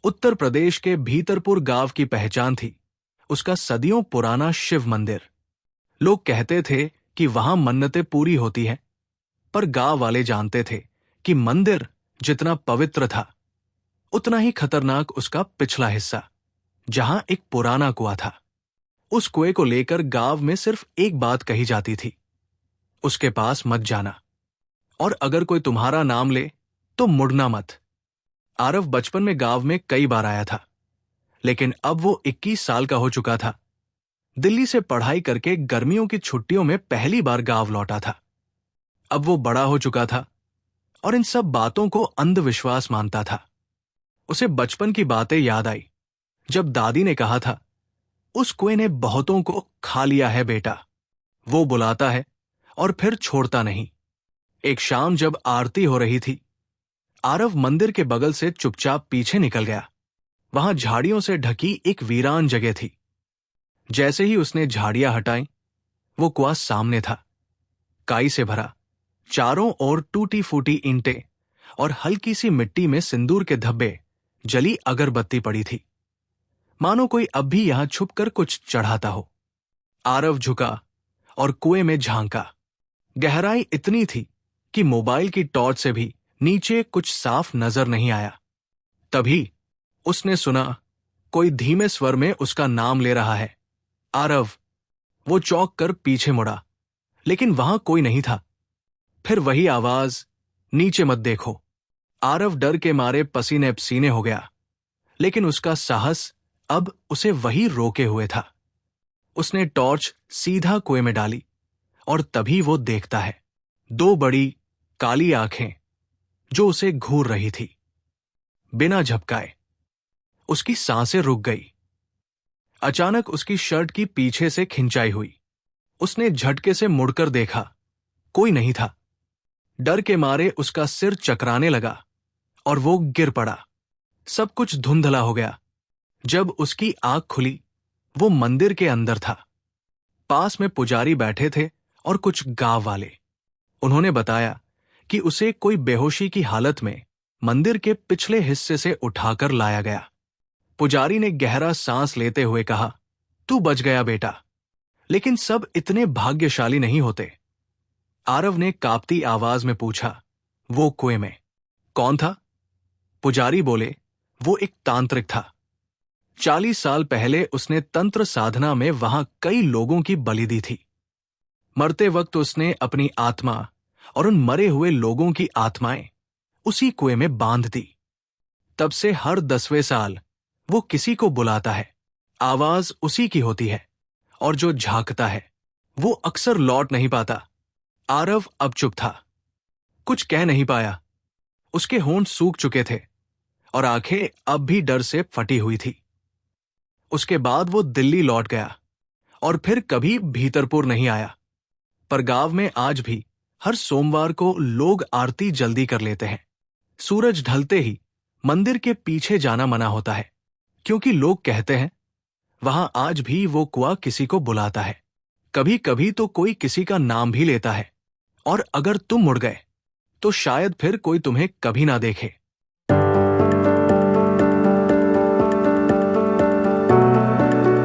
उत्तर प्रदेश के भीतरपुर गांव की पहचान थी उसका सदियों पुराना शिव मंदिर। लोग कहते थे कि वहां मन्नतें पूरी होती हैं, पर गांव वाले जानते थे कि मंदिर जितना पवित्र था उतना ही खतरनाक उसका पिछला हिस्सा, जहां एक पुराना कुआं था। उस कुएं को लेकर गांव में सिर्फ एक बात कही जाती थी, उसके पास मत जाना, और अगर कोई तुम्हारा नाम ले तो मुड़ना मत। आरव बचपन में गांव में कई बार आया था, लेकिन अब वो 21 साल का हो चुका था। दिल्ली से पढ़ाई करके गर्मियों की छुट्टियों में पहली बार गांव लौटा था। अब वो बड़ा हो चुका था और इन सब बातों को अंधविश्वास मानता था। उसे बचपन की बातें याद आई, जब दादी ने कहा था, उस कुएं ने बहुतों को खा लिया है बेटा, वो बुलाता है और फिर छोड़ता नहीं। एक शाम जब आरती हो रही थी, आरव मंदिर के बगल से चुपचाप पीछे निकल गया। वहां झाड़ियों से ढकी एक वीरान जगह थी। जैसे ही उसने झाड़ियां हटाई, वो कुआं सामने था, काई से भरा, चारों ओर टूटी फूटी ईंटें और हल्की सी मिट्टी में सिंदूर के धब्बे, जली अगरबत्ती पड़ी थी, मानो कोई अब भी यहां छुपकर कुछ चढ़ाता हो। आरव झुका और कुएं में झांका। गहराई इतनी थी कि मोबाइल की टॉर्च से भी नीचे कुछ साफ नजर नहीं आया। तभी उसने सुना, कोई धीमे स्वर में उसका नाम ले रहा है, आरव। वो चौंक कर पीछे मुड़ा, लेकिन वहां कोई नहीं था। फिर वही आवाज, नीचे मत देखो। आरव डर के मारे पसीने पसीने हो गया, लेकिन उसका साहस अब उसे वही रोके हुए था। उसने टॉर्च सीधा कुएं में डाली और तभी वो देखता है, दो बड़ी काली आंखें जो उसे घूर रही थी। बिना झपकाए उसकी सांसें रुक गई। अचानक उसकी शर्ट की पीछे से खिंचाई हुई। उसने झटके से मुड़कर देखा, कोई नहीं था। डर के मारे उसका सिर चकराने लगा और वो गिर पड़ा। सब कुछ धुंधला हो गया। जब उसकी आंख खुली, वो मंदिर के अंदर था। पास में पुजारी बैठे थे और कुछ गांव वाले। उन्होंने बताया कि उसे कोई बेहोशी की हालत में मंदिर के पिछले हिस्से से उठाकर लाया गया। पुजारी ने गहरा सांस लेते हुए कहा, तू बच गया बेटा, लेकिन सब इतने भाग्यशाली नहीं होते। आरव ने कांपती आवाज में पूछा, वो कुएं में कौन था? पुजारी बोले, वो एक तांत्रिक था। 40 साल पहले उसने तंत्र साधना में वहां कई लोगों की बलि दी थी। मरते वक्त उसने अपनी आत्मा और उन मरे हुए लोगों की आत्माएं उसी कुएं में बांध दी। तब से हर 10वें साल वो किसी को बुलाता है। आवाज उसी की होती है और जो झांकता है वो अक्सर लौट नहीं पाता। आरव अब चुप था, कुछ कह नहीं पाया। उसके होंठ सूख चुके थे और आंखें अब भी डर से फटी हुई थी। उसके बाद वो दिल्ली लौट गया और फिर कभी भीतरपुर नहीं आया। पर गांव में आज भी हर सोमवार को लोग आरती जल्दी कर लेते हैं। सूरज ढलते ही मंदिर के पीछे जाना मना होता है, क्योंकि लोग कहते हैं वहां आज भी वो कुआं किसी को बुलाता है। कभी कभी तो कोई किसी का नाम भी लेता है, और अगर तुम मुड़ गए तो शायद फिर कोई तुम्हें कभी ना देखे।